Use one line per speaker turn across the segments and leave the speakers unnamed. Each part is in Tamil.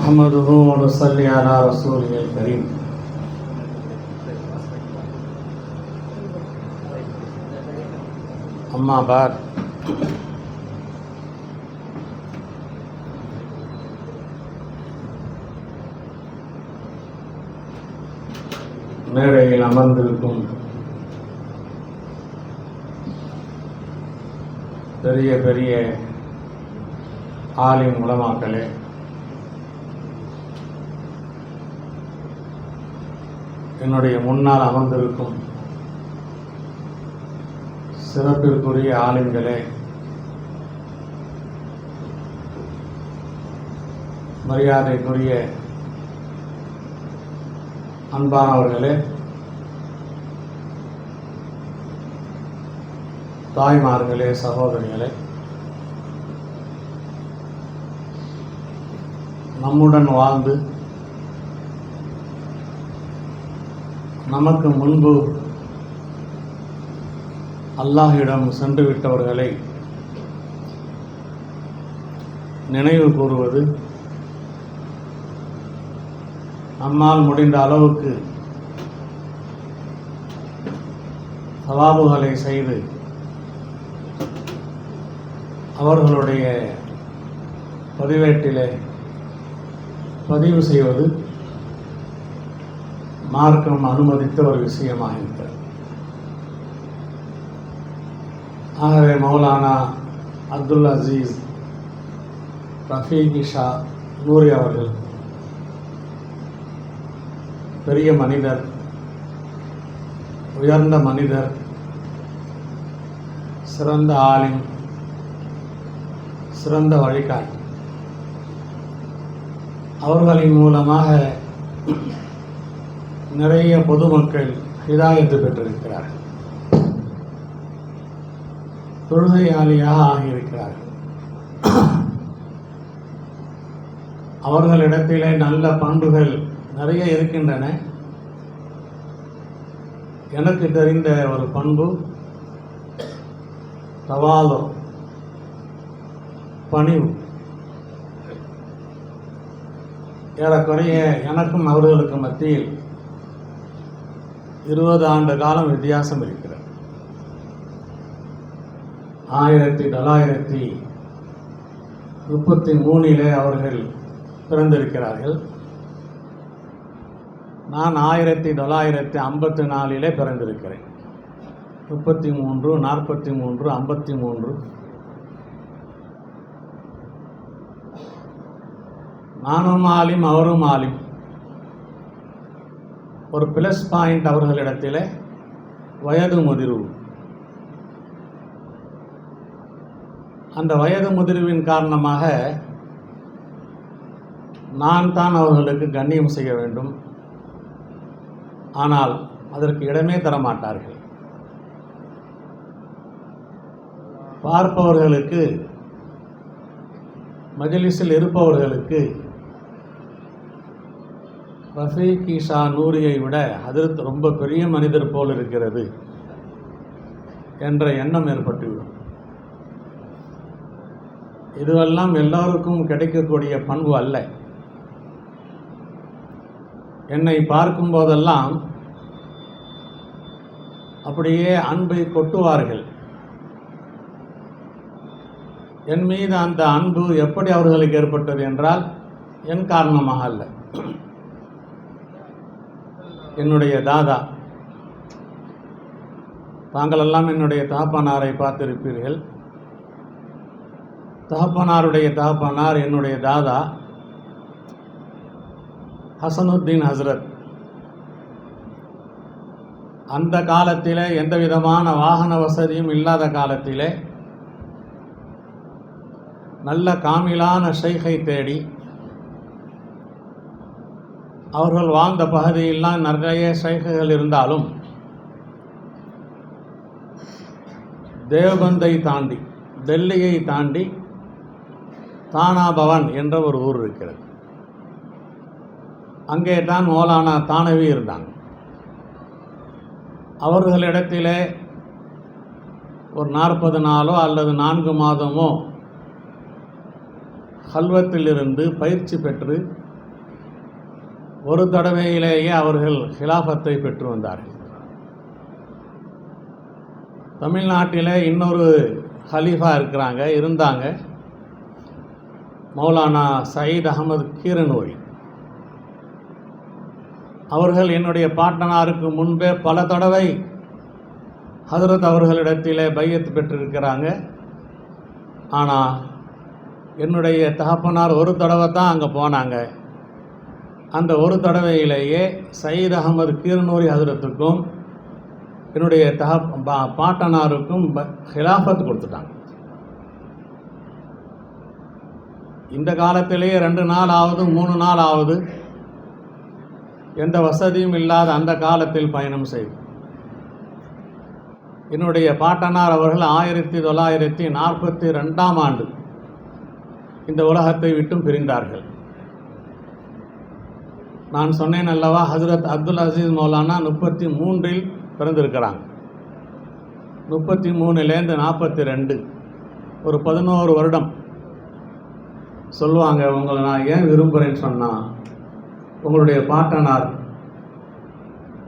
نحمده ونصلي على رسوله الكريم أما بعد மேடையில் அமர்ந்திருக்கும் பெரிய பெரிய ஆலிம் உலமாக்களே, என்னுடைய முன்னால் அமர்ந்திருக்கும் சிறப்பிற்குரிய ஆலிம்களே, மரியாதைக்குரிய அன்பானவர்களே, தாய்மார்களே, சகோதரிகளே, நம்முடன் வாழ்ந்து நமக்கு முன்பு அல்லாஹ்விடம் சென்று விட்டவர்களை நினைவு கூறுவது, நம்மால் முடிந்த அளவுக்கு சவாபுகளை செய்து அவர்களுடைய பதிவேட்டிலே பதிவு செய்வது மார்க்கம் அனுமதித்த ஒரு விஷயமாக இருக்கிறது. ஆகவே மௌலானா அப்துல் அசீஸ் ரஃபீக் ஷா நூரி அவர்கள் பெரிய மனிதர், உயர்ந்த மனிதர், சிறந்த ஆலிம், சிறந்த வழிகாட்டி. அவர்களின் மூலமாக நிறைய பொதுமக்கள் ஹிதாயத்து பெற்றிருக்கிறார்கள், தொழுகையாளியாக ஆகியிருக்கிறார்கள். அவர்களிடத்திலே நல்ல பண்புகள் நிறைய இருக்கின்றன. எனக்கு தெரிந்த ஒரு பண்பு தவாலு, பணிவு. ஏறக்குறைய எனக்கும் அவர்களுக்கு மத்தியில் 20 ஆண்டு காலம் வித்தியாசம் இருக்கிறது. 1933 அவர்கள் பிறந்திருக்கிறார்கள். நான் 1954 பிறந்திருக்கிறேன். 33, 43, 53. நானும் ஆலிம், அவரும் ஆலிம். ஒரு பிளஸ் பாயிண்ட் அவர்களிடத்தில் வயது முதிர்வு. அந்த வயது முதிர்வின் காரணமாக நான் தான் அவர்களுக்கு கண்ணியம் செய்ய வேண்டும். ஆனால் அதற்கு இடமே தரமாட்டார்கள். பார்ப்பவர்களுக்கு, மஜ்லிஸில் இருப்பவர்களுக்கு ரஃபீக் ஷா நூரியை விட ஹஜ்ரத் ரொம்ப பெரிய மனிதர் போல் இருக்கிறது என்ற எண்ணம் ஏற்பட்டுவிடும். இதுவெல்லாம் எல்லோருக்கும் கிடைக்கக்கூடிய பண்பு அல்ல. என்னை பார்க்கும் போதெல்லாம் அப்படியே அன்பை கொட்டுவார்கள். என் மீது அந்த அன்பு எப்படி அவர்களுக்கு ஏற்பட்டது என்றால் என் காரணமாக அல்ல. என்னுடைய தாதா, தாங்களெல்லாம் என்னுடைய தகப்பனாரை பார்த்திருப்பீர்கள். தகப்பனாருடைய தகப்பனார் என்னுடைய தாதா ஹசனுத்தீன் ஹசரத். அந்த காலத்திலே எந்த விதமான வாகன வசதியும் இல்லாத காலத்திலே நல்ல காமிலான ஷைகை தேடி, அவர்கள் வாழ்ந்த பகுதியெல்லாம் நிறைய ஷைகுகள் இருந்தாலும் தேவபந்தை தாண்டி, டெல்லியை தாண்டி தானா பவன் என்ற ஒரு ஊர் இருக்கிறது. அங்கே தான் மௌலானா தானவி இருந்தாங்க. அவர்களிடத்திலே ஒரு 40 நாளோ அல்லது 4 மாதமோ கல்வத்திலிருந்து பயிற்சி பெற்று ஒரு தடவையிலேயே அவர்கள் ஹிலாஃபத்தை பெற்று வந்தார்கள். தமிழ்நாட்டில் இன்னொரு ஹலீஃபா இருந்தாங்க, மௌலானா சயீத் அகமது கீரனூரி. அவர்கள் என்னுடைய பாட்டனாருக்கு முன்பே பல தடவை ஹதரத் அவர்களிடத்திலே பையத் பெற்றிருக்கிறாங்க. ஆனால் என்னுடைய தகப்பனார் ஒரு தடவை தான் அங்கே போனாங்க. அந்த ஒரு தடவையிலேயே சயீத் அகமது கீரனூரி ஹதரத்துக்கும் என்னுடைய பாட்டனாருக்கும் ஹிலாஃபத் கொடுத்துட்டாங்க. இந்த காலத்திலேயே 2 நாள் ஆகுது, 3 நாள் ஆகுது, எந்த வசதியும் இல்லாத அந்த காலத்தில் பயணம் செய்வோம். என்னுடைய பாட்டனார் அவர்கள் 1942ஆம் ஆண்டு இந்த உலகத்தை விட்டும் பிரிந்தார்கள். நான் சொன்னேன் அல்லவா, ஹஜ்ரத் அப்துல் அசீஸ் மௌலானா 33இல் பிறந்திருக்கிறாங்க. 33லேருந்து 42 ஒரு 11 வருடம். சொல்லுவாங்க, உங்களை நான் ஏன் விரும்புகிறேன்னு சொன்னால், உங்களுடைய பாட்டனார்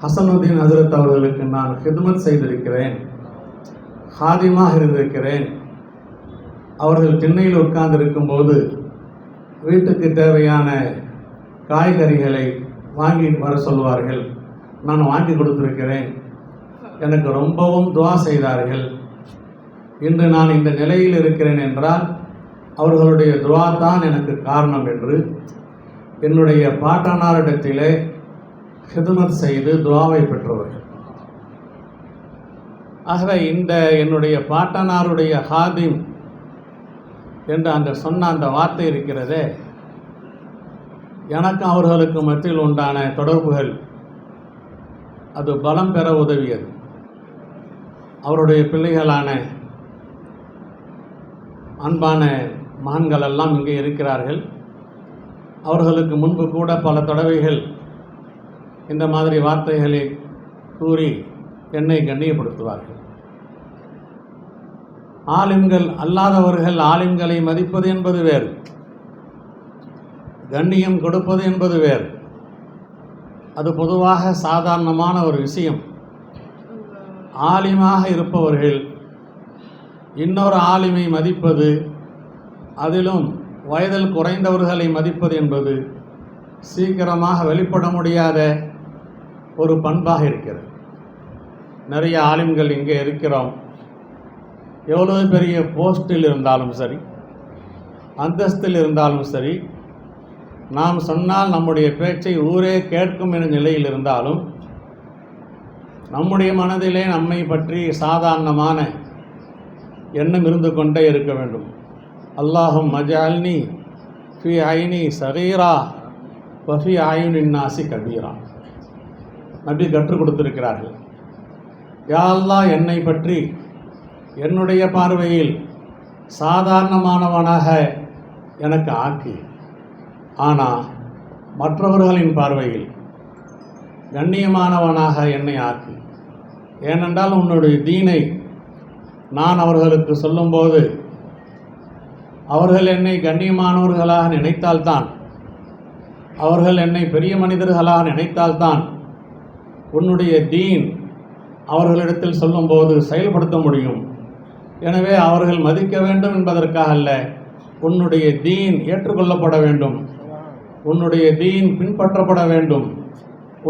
ஹசனுதீன் ஹஜ்ரத் அவர்களுக்கு நான் ஹித்மத் செய்திருக்கிறேன், ஹாதிமாக இருந்திருக்கிறேன். அவர்கள் திண்ணையில் உட்கார்ந்திருக்கும்போது வீட்டுக்கு தேவையான காய்கறிகளை வாங்கி வர சொல்வார்கள். நான் வாங்கி கொடுத்திருக்கிறேன். எனக்கு ரொம்பவும் துவா செய்தார்கள். இன்று நான் இந்த நிலையில் இருக்கிறேன் என்றால் அவர்களுடைய துவா தான் எனக்கு காரணம் என்று என்னுடைய பாட்டனாரிடத்திலே ஹிதுமத் செய்து துவாவை பெற்றவர்கள். ஆகவே இந்த என்னுடைய பாட்டனாருடைய ஹாதிம் என்று அந்த சொன்ன அந்த வார்த்தை இருக்கிறதே, எனக்கும் அவர்களுக்கு மத்தியில் உண்டான தொடர்புகள் அது பலம் பெற உதவியது. அவருடைய பிள்ளைகளான அன்பான மகன்கள் எல்லாம் இங்கே இருக்கிறார்கள். அவர்களுக்கு முன்பு கூட பல தடவைகள் இந்த மாதிரி வார்த்தைகளை கூறி என்னை கண்ணியப்படுத்துவார்கள். ஆலிம்கள் அல்லாதவர்கள் ஆலிம்களை மதிப்பது என்பது வேறு, கண்ணியம் கொடுப்பது என்பது வேறு. அது பொதுவாக சாதாரணமான ஒரு விஷயம். ஆலிமாக இருப்பவர்கள் இன்னொரு ஆலிமை மதிப்பது, அதிலும் வயதில் குறைந்தவர்களை மதிப்பது என்பது சீக்கிரமாக வெளிப்பட முடியாத ஒரு பண்பாக இருக்கிறது. நிறைய ஆலிம்கள் இங்கே இருக்கிறோம். எவ்வளவு பெரிய போஸ்டில் இருந்தாலும் சரி, அந்தஸ்தில் இருந்தாலும் சரி, நாம் சொன்னால் நம்முடைய பேச்சை ஊரே கேட்கும் என்ற நிலையில் இருந்தாலும் நம்முடைய மனதிலே நம்மை பற்றி சாதாரணமான எண்ணம் இருந்து கொண்டே இருக்க வேண்டும். அல்லாஹும் மஜால்னி ஃபி ஐனி சகீரா வஃபி ஆயுனின் நாசி கபீரா. நபி கற்றுக் கொடுத்திருக்கிறார்கள். யா அல்லாஹ், என்னை பற்றி என்னுடைய பார்வையில் சாதாரணமானவனாக எனக்கு ஆக்கி, ஆனால் மற்றவர்களின் பார்வையில் கண்ணியமானவனாக என்னை ஆக்கி. ஏனென்றால் உன்னுடைய தீனை நான் அவர்களுக்கு சொல்லும்போது அவர்கள் என்னை கண்ணியமானவர்களாக நினைத்தால்தான், அவர்கள் என்னை பெரிய மனிதர்களாக நினைத்தால்தான் உன்னுடைய தீன் அவர்களிடத்தில் சொல்லும்போது செயல்படுத்த முடியும். எனவே அவர்கள் மதிக்க வேண்டும் என்பதற்காக அல்ல, உன்னுடைய தீன் ஏற்றுக்கொள்ளப்பட வேண்டும், உன்னுடைய தீன் பின்பற்றப்பட வேண்டும்,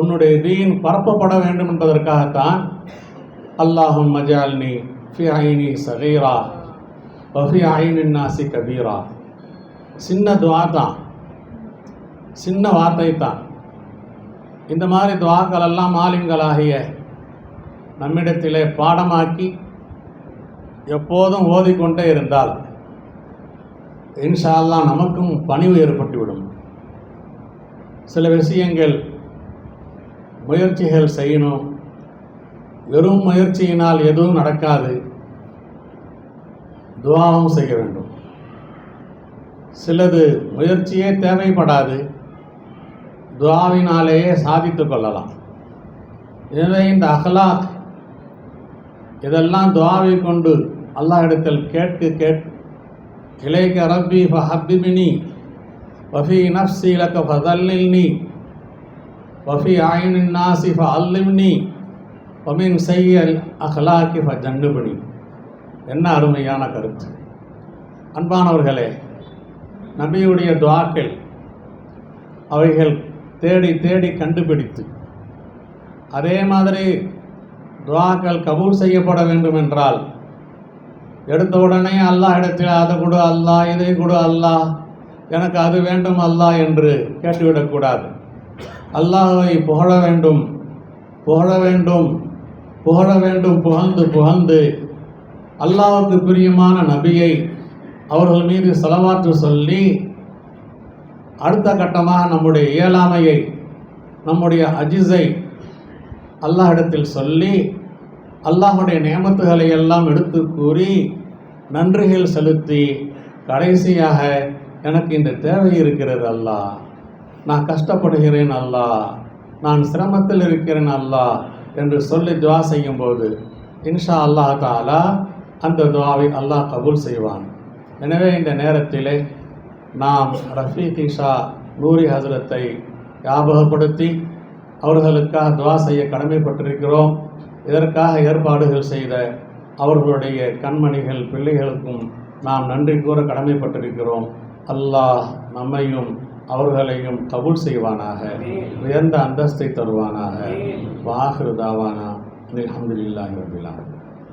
உன்னுடைய தீன் பரப்பப்பட வேண்டும் என்பதற்காகத்தான் அல்லாஹும் மஜால்னி ஃபி ஐனி சகீரா வஃபி ஐனின் நாசி கபீரா. சின்ன துவா தான், சின்ன வார்த்தை தான். இந்த மாதிரி துவாக்கள் எல்லாம் ஆலிம்களாகிய நம்மிடத்திலே பாடமாக்கி எப்போதும் ஓதிக்கொண்டே இருந்தால் இன்ஷா அல்லாஹ் நமக்கும் பணிவு ஏற்பட்டுவிடும். சில விஷயங்கள் முயற்சிகள் செய்யணும். வெறும் முயற்சியினால் எதுவும் நடக்காது, துவாவும் செய்ய வேண்டும். சிலது முயற்சியே தேவைப்படாது, துவாவினாலேயே சாதித்து கொள்ளலாம். எனவே இந்த அஹ்லாக் இதெல்லாம் துவாவை கொண்டு அல்லாஹ்விடத்தில் கேட்க இலைக்க ரப்பி ஃபஹப்பிபினி வஃபி நஃப்ஸி லக ஃபதல்லில்னி வஃபி ஆயினின் நாசி ஃபஅல்லிம்னி வமின் செய்யல் அஹ்லாக்கி ஃபஜன்னுபனி. என்ன அருமையான கருத்து! அன்பானவர்களே, நபியுடைய துஆக்கள் அவைகள் தேடி தேடி கண்டுபிடித்து, அதே மாதிரி துஆக்கள் கபூல் செய்யப்பட வேண்டும் என்றால் எடுத்த உடனே அல்லாஹ் இடத்தில் அதை கொடு அல்லாஹ், இதை கொடு அல்லாஹ், எனக்கு அது வேண்டும் அல்லாஹ் என்று கேட்டுவிடக்கூடாது. அல்லாஹ்வை புகழ வேண்டும், புகழ வேண்டும், புகழ வேண்டும், புகழ்ந்து புகழ்ந்து அல்லாஹ்வுக்கு பிரியமான நபியை அவர்கள் மீது ஸலவாத்து சொல்லி, அடுத்த கட்டமாக நம்முடைய இயலாமையை, நம்முடைய அஜிஸை அல்லாஹ்விடத்தில் சொல்லி, அல்லாஹ்வுடைய நியமத்துகளை எல்லாம் எடுத்து கூறி நன்றிகள் செலுத்தி, கடைசியாக எனக்கு இந்த தேவை இருக்கிறது அல்லாஹ், நான் கஷ்டப்படுகிறேன் அல்லாஹ், நான் சிரமத்தில் இருக்கிறேன் அல்லாஹ் என்று சொல்லி துஆ செய்யும்போது இன்ஷா அல்லாஹ் தஆலா அந்த துஆவை அல்லாஹ் கபூல் செய்வான். எனவே இந்த நேரத்திலே நாம் ரஃபீக் ஈஷா நூரி ஹசரத்தை ஞாபகப்படுத்தி அவர்களுக்காக துஆ செய்ய கடமைப்பட்டிருக்கிறோம். இதற்காக ஏற்பாடுகள் செய்த அவர்களுடைய கண்மணிகள் பிள்ளைகளுக்கும் நாம் நன்றி கூற கடமைப்பட்டிருக்கிறோம். அல்லாஹ் நம்மையும் அவர்களையும் கபூல் செய்வானாக, உயர்ந்த அந்தஸ்தை தருவானாக. வாஹிரு தாவானா அல்ஹம்துலில்லாஹி ரப்பில் ஆலமீன்.